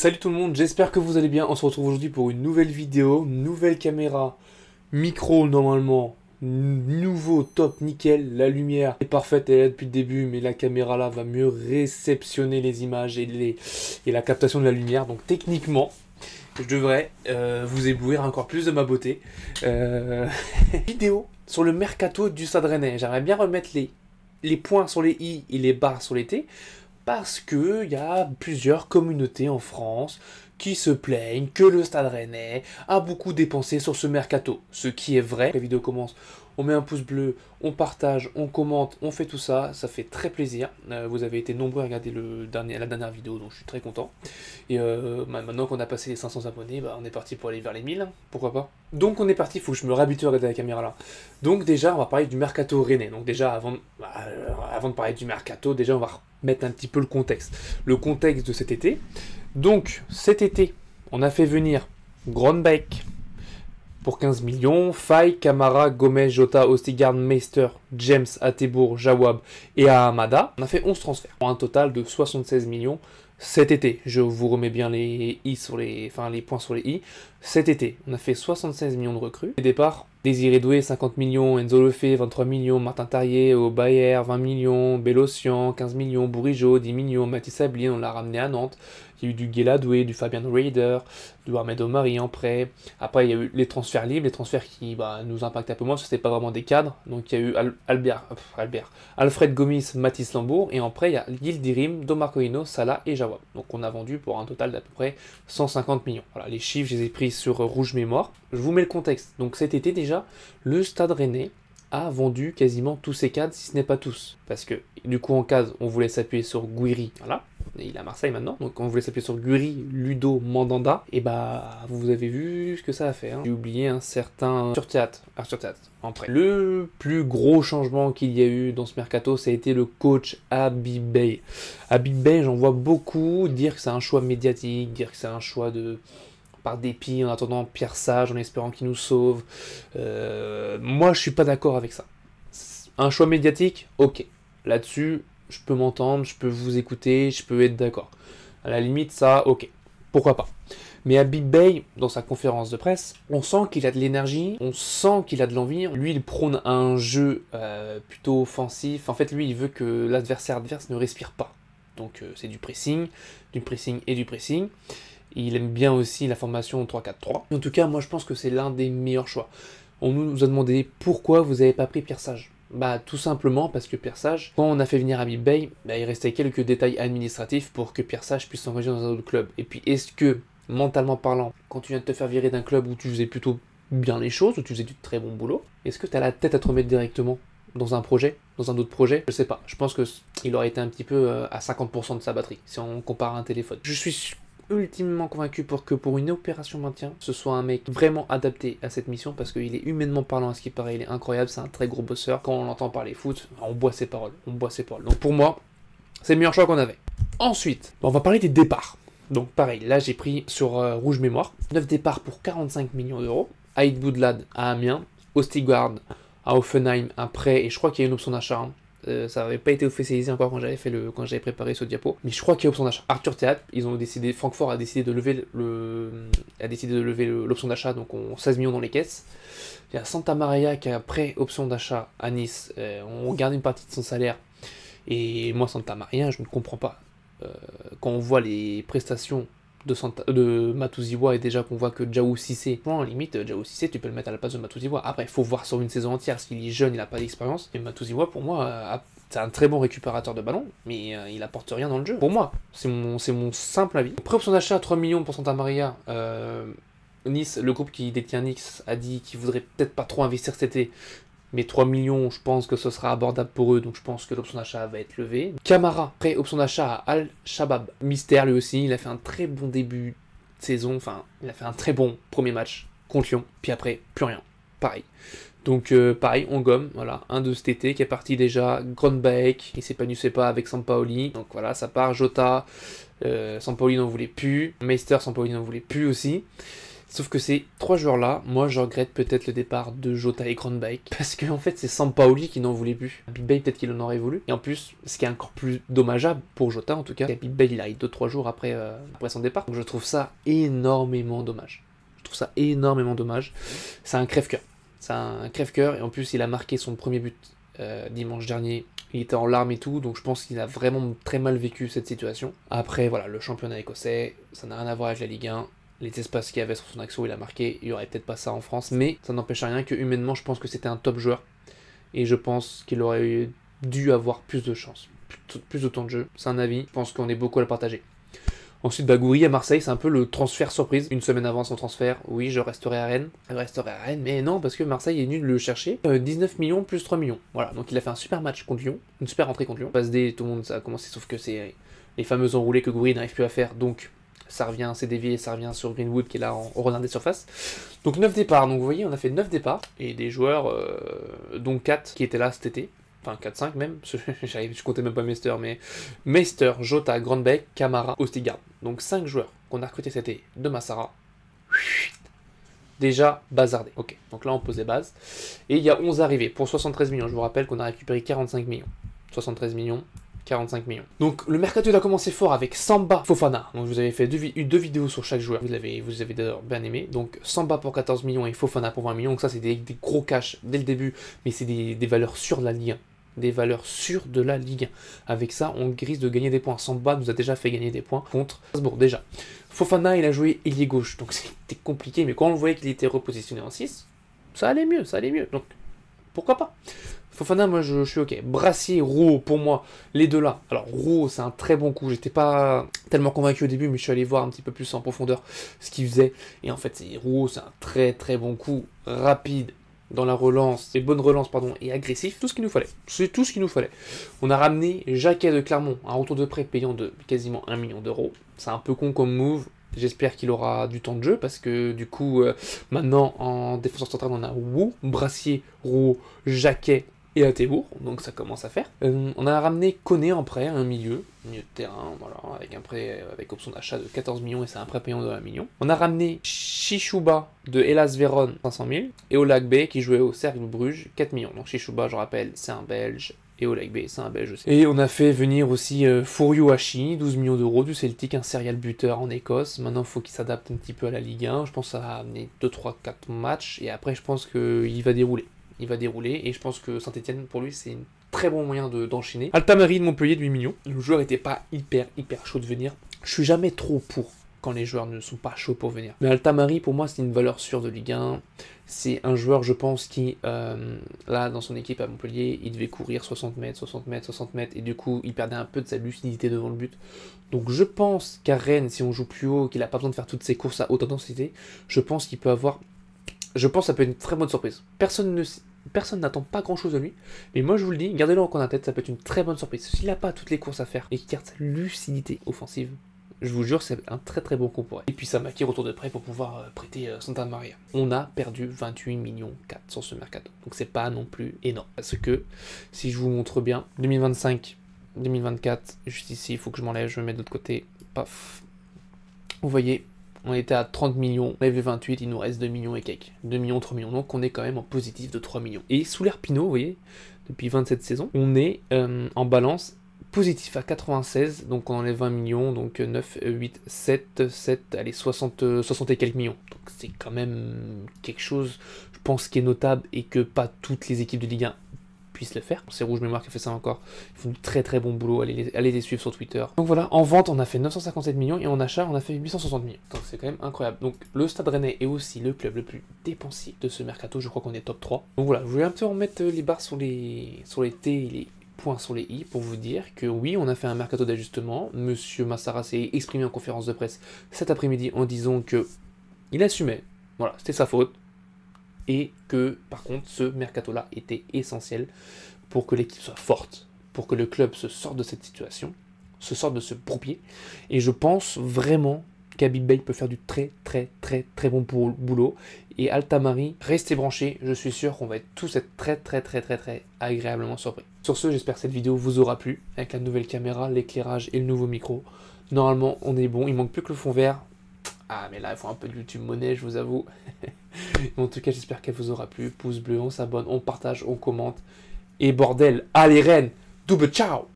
Salut tout le monde, j'espère que vous allez bien. On se retrouve aujourd'hui pour une nouvelle vidéo, nouvelle caméra, micro normalement, nouveau top nickel, la lumière est parfaite, elle est là depuis le début, mais la caméra là va mieux réceptionner les images et la captation de la lumière. Donc techniquement, je devrais vous éblouir encore plus de ma beauté. Vidéo sur le mercato du Stade Rennais. J'aimerais bien remettre les points sur les i et les barres sur les t. Parce qu'il y a plusieurs communautés en France qui se plaignent que le Stade Rennais a beaucoup dépensé sur ce mercato. Ce qui est vrai. La vidéo commence, on met un pouce bleu, on partage, on commente, on fait tout ça. Ça fait très plaisir. Vous avez été nombreux à regarder la dernière vidéo, donc je suis très content. Et maintenant qu'on a passé les 500 abonnés, on est parti pour aller vers les 1000. Pourquoi pas. Donc on est parti, il faut que je me réhabitue à regarder la caméra là. Donc déjà, on va parler du mercato rennais. Donc déjà, avant de parler du mercato, déjà on va mettre un petit peu le contexte. Le contexte de cet été. Donc, cet été, on a fait venir Grönbeck pour 15 millions, Faye, Camara, Gomez, Jota, Ostigard, Meister, James, Atebour, Jawab et Ahamada. On a fait 11 transferts pour un total de 76 millions cet été. Je vous remets bien les points sur les i. Cet été, on a fait 76 millions de recrues. Au départ, Désiré Doué, 50 millions, Enzo Lefebvre, 23 millions, Martin Tarrier, au Bayer, 20 millions, Bélocian, 15 millions, Bourigeaud, 10 millions, Mathis Sablin, on l'a ramené à Nantes. Il y a eu du Guéladoué, du Fabian Raider, du Ahmed Omari en prêt. Après, il y a eu les transferts libres, les transferts qui nous impactent un peu moins, parce que c'était pas vraiment des cadres. Donc il y a eu Alfred Gomis, Mathis Lambourg, et en prêt, il y a Yildirim, Domarcoino, Salah et Jawab. Donc on a vendu pour un total d'à peu près 150 millions. Voilà, les chiffres, je les ai pris sur Rouge Mémoire. Je vous mets le contexte. Donc cet été déjà, le Stade Rennais a vendu quasiment tous ses cadres, si ce n'est pas tous. Parce que du coup en cadre, on voulait s'appuyer sur Gouiri, voilà. Et il est à Marseille maintenant, donc on voulait s'appuyer sur Guri, Ludo, Mandanda, et vous avez vu ce que ça a fait. J'ai oublié un certain Arthur Théâtre, en prêt. Le plus gros changement qu'il y a eu dans ce mercato, ça a été le coach Habib Beye. Habib Beye, j'en vois beaucoup dire que c'est un choix médiatique, dire que c'est un choix par dépit, en attendant Pierre Sage, en espérant qu'il nous sauve. Moi, je suis pas d'accord avec ça. Un choix médiatique, ok. Là-dessus, je peux m'entendre, je peux vous écouter, je peux être d'accord. À la limite, ça, ok. Pourquoi pas. Mais Habib Beye, dans sa conférence de presse, on sent qu'il a de l'énergie, on sent qu'il a de l'envie. Lui, il prône un jeu plutôt offensif. En fait, lui, il veut que l'adversaire adverse ne respire pas. Donc, c'est du pressing et du pressing. Il aime bien aussi la formation 3-4-3. En tout cas, moi, je pense que c'est l'un des meilleurs choix. On nous a demandé pourquoi vous n'avez pas pris Pierre Sage. Tout simplement parce que Pierre Sage, quand on a fait venir Habib Beye, il restait quelques détails administratifs pour que Pierre Sage puisse s'engager dans un autre club. Et puis, est-ce que, mentalement parlant, quand tu viens de te faire virer d'un club où tu faisais plutôt bien les choses, où tu faisais du très bon boulot, est-ce que tu as la tête à te remettre directement dans un projet, dans un autre projet? Je sais pas. Je pense qu'il aurait été un petit peu à 50% de sa batterie, si on compare à un téléphone. Je suis ultimement convaincu pour une opération maintien, ce soit un mec vraiment adapté à cette mission, parce qu'il est humainement parlant, à ce qui paraît, il est incroyable, c'est un très gros bosseur. Quand on l'entend parler foot, on boit ses paroles, Donc pour moi, c'est le meilleur choix qu'on avait. Ensuite, on va parler des départs. Donc pareil, là j'ai pris sur Rouge Mémoire, 9 départs pour 45 millions d'euros. Aïd Boudlad à Amiens, Ostigard à Offenheim, un prêt, et je crois qu'il y a une option d'achat. Ça n'avait pas été officialisé encore quand j'avais préparé ce diapo, mais je crois qu'il y a option d'achat. Arthur Théâtre, Francfort a décidé de lever l'option d'achat, donc on 16 millions dans les caisses. Il y a Santa Maria qui a prêt option d'achat à Nice, on garde une partie de son salaire, et moi Santa Maria, je ne comprends pas. Quand on voit les prestations de Matouziwa, et déjà qu'on voit que Djaou Cissé, en limite, Djaou Cissé, tu peux le mettre à la place de Matouziwa. Après, il faut voir sur une saison entière, parce qu'il est jeune, il n'a pas d'expérience. Et Matouziwa, pour moi, c'est un très bon récupérateur de ballon, mais il apporte rien dans le jeu. Pour moi, c'est mon simple avis. Pré-option d'achat, 3 millions pour Santa Maria. Nice, le groupe qui détient Nice, a dit qu'il voudrait peut-être pas trop investir cet été. Mais 3 millions, je pense que ce sera abordable pour eux, donc je pense que l'option d'achat va être levée. Camara, prêt option d'achat à Al-Shabaab. Mystère lui aussi, il a fait un très bon début de saison, il a fait un très bon premier match contre Lyon, puis après, plus rien. Pareil. Donc pareil, on gomme, voilà, un de cet été qui est parti déjà, Grönbeck, il s'épanouissait pas avec Sampaoli, donc voilà, ça part, Jota, Sampaoli n'en voulait plus, Meister, Sampaoli n'en voulait plus aussi. Sauf que ces 3 joueurs-là, moi je regrette peut-être le départ de Jota et Grandbike, parce qu'en fait c'est Sampaoli qui n'en voulait plus. Big Bay peut-être qu'il en aurait voulu. Et en plus, ce qui est encore plus dommageable pour Jota en tout cas, Big Bay il arrive 2-3 jours après son départ. Donc je trouve ça énormément dommage. Je trouve ça énormément dommage. C'est un crève-cœur. C'est un crève-cœur et en plus il a marqué son premier but dimanche dernier. Il était en larmes et tout, donc je pense qu'il a vraiment très mal vécu cette situation. Après voilà, le championnat écossais, ça n'a rien à voir avec la Ligue 1. Les espaces qu'il y avait sur son action, il a marqué, il n'y aurait peut-être pas ça en France, mais ça n'empêche rien que humainement, je pense que c'était un top joueur, et je pense qu'il aurait dû avoir plus de chance, plus de temps de jeu, c'est un avis, je pense qu'on est beaucoup à le partager. Ensuite, Bagouri à Marseille, c'est un peu le transfert surprise. Une semaine avant son transfert, oui, je resterai à Rennes. Mais non, parce que Marseille est venu le chercher. 19 millions plus 3 millions. Voilà, donc il a fait un super match contre Lyon, une super rentrée contre Lyon. Passe D, tout le monde, ça a commencé, sauf que c'est les fameux enroulés que Gouiri n'arrive plus à faire, donc ça revient, c'est dévié, ça revient sur Greenwood qui est là au renard des surfaces. Donc 9 départs, donc vous voyez, on a fait 9 départs, et des joueurs, dont 4 qui étaient là cet été. Enfin 4-5 même, je comptais même pas Meister, mais Meister, Jota, Grandbeck, Camara, Ostigard. Donc 5 joueurs qu'on a recrutés cet été de Massara. Déjà bazardé. Ok, donc là on posait base. Et il y a 11 arrivés pour 73 millions. Je vous rappelle qu'on a récupéré 45 millions. 73 millions. 45 millions. Donc le mercato a commencé fort avec Samba Fofana. Donc vous avez fait deux vidéos sur chaque joueur. Vous avez d'ailleurs bien aimé. Donc Samba pour 14 millions et Fofana pour 20 millions. Donc ça c'est des gros cash dès le début. Mais c'est des valeurs sûres de la Ligue 1. Des valeurs sûres de la Ligue 1. Avec ça, on risque de gagner des points. Samba nous a déjà fait gagner des points contre Strasbourg, déjà. Fofana, il a joué ailier gauche, donc c'était compliqué, mais quand on voyait qu'il était repositionné en 6, ça allait mieux, donc pourquoi pas. Fofana, moi je suis ok. Brassier, Rouault, pour moi, les deux là. Alors Rouault, c'est un très bon coup. J'étais pas tellement convaincu au début, mais je suis allé voir un petit peu plus en profondeur ce qu'il faisait. Et en fait, Rouault, c'est un très très bon coup, rapide, dans la relance, et bonne relance, pardon, et agressif, tout ce qu'il nous fallait. C'est tout ce qu'il nous fallait. On a ramené Jacquet de Clermont, un retour de prêt payant de quasiment 1 million d'euros. C'est un peu con comme move. J'espère qu'il aura du temps de jeu, parce que du coup, maintenant, en défenseur central, on a Wu, Brassier, Rouault, Jacquet et Atebourg, donc ça commence à faire. On a ramené Koné en prêt, un milieu de terrain, voilà, avec un prêt avec option d'achat de 14 millions et c'est un prêt payant de 1 million. On a ramené Chichouba de Hellas Vérone, 500 000, et Olagbé qui jouait au Cercle Bruges, 4 millions. Donc Chichouba, je rappelle, c'est un Belge, et Olagbé, c'est un Belge aussi. Et on a fait venir aussi Furyuhashi, 12 millions d'euros, du Celtic, un serial buteur en Écosse. Maintenant, il faut qu'il s'adapte un petit peu à la Ligue 1. Je pense que ça va amener 2, 3, 4 matchs, et après, je pense qu'il va dérouler. Il va dérouler, et je pense que Saint-Etienne, pour lui, c'est un très bon moyen d'enchaîner. Altamari de Montpellier de 8 millions. Le joueur n'était pas hyper chaud de venir. Je suis jamais trop pour quand les joueurs ne sont pas chauds pour venir. Mais Altamari, pour moi, c'est une valeur sûre de Ligue 1. C'est un joueur, je pense, qui, là, dans son équipe à Montpellier, il devait courir 60 mètres, 60 mètres, 60 mètres, et du coup, il perdait un peu de sa lucidité devant le but. Donc je pense qu'à Rennes, si on joue plus haut, qu'il n'a pas besoin de faire toutes ses courses à haute intensité, je pense qu'il peut avoir... Je pense que ça peut être une très bonne surprise. Personne n'attend pas grand chose de lui, mais moi je vous le dis, gardez-le en coin de la tête, ça peut être une très bonne surprise. S'il n'a pas toutes les courses à faire et qu'il garde sa lucidité offensive, je vous jure, c'est un très très bon coup pour elle. Et puis ça maquille retour de prêt pour pouvoir prêter Santa Maria. On a perdu 28 millions 4 sur ce mercato, donc c'est pas non plus énorme. Parce que, si je vous montre bien, 2025, 2024, juste ici, il faut que je m'enlève, je me mets de l'autre côté, paf. Vous voyez, on était à 30 millions, on avait 28, il nous reste 2 millions et quelques. 2 millions, 3 millions, donc on est quand même en positif de 3 millions. Et sous l'air Pinot, vous voyez, depuis 27 saisons, on est en balance positif à 96, donc on enlève 20 millions, donc 9, 8, 7, allez, 60 et quelques millions. Donc c'est quand même quelque chose, je pense, qui est notable et que pas toutes les équipes de Ligue 1 puissent le faire. C'est Rouge Mémoire qui a fait ça encore. Ils font du très très bon boulot, allez les suivre sur Twitter. Donc voilà, en vente on a fait 957 millions et en achat on a fait 860 millions. Donc c'est quand même incroyable. Donc le Stade Rennais est aussi le club le plus dépensier de ce mercato, je crois qu'on est top 3. Donc voilà, je voulais un peu remettre les barres sur les T et les points sur les I pour vous dire que oui, on a fait un mercato d'ajustement. Monsieur Massara s'est exprimé en conférence de presse cet après-midi en disant que il assumait, voilà, c'était sa faute. Et que, par contre, ce mercato-là était essentiel pour que l'équipe soit forte, pour que le club se sorte de cette situation, se sorte de ce bourbier. Et je pense vraiment qu'Habib Beye peut faire du très bon boulot. Et Altamari, restez branchés, je suis sûr qu'on va tous être très agréablement surpris. Sur ce, j'espère que cette vidéo vous aura plu, avec la nouvelle caméra, l'éclairage et le nouveau micro. Normalement, on est bon, il manque plus que le fond vert. Ah, mais là, il faut un peu de YouTube monnaie, je vous avoue. En tout cas, j'espère qu'elle vous aura plu. Pouce bleu, on s'abonne, on partage, on commente. Et bordel, allez, reine, double ciao!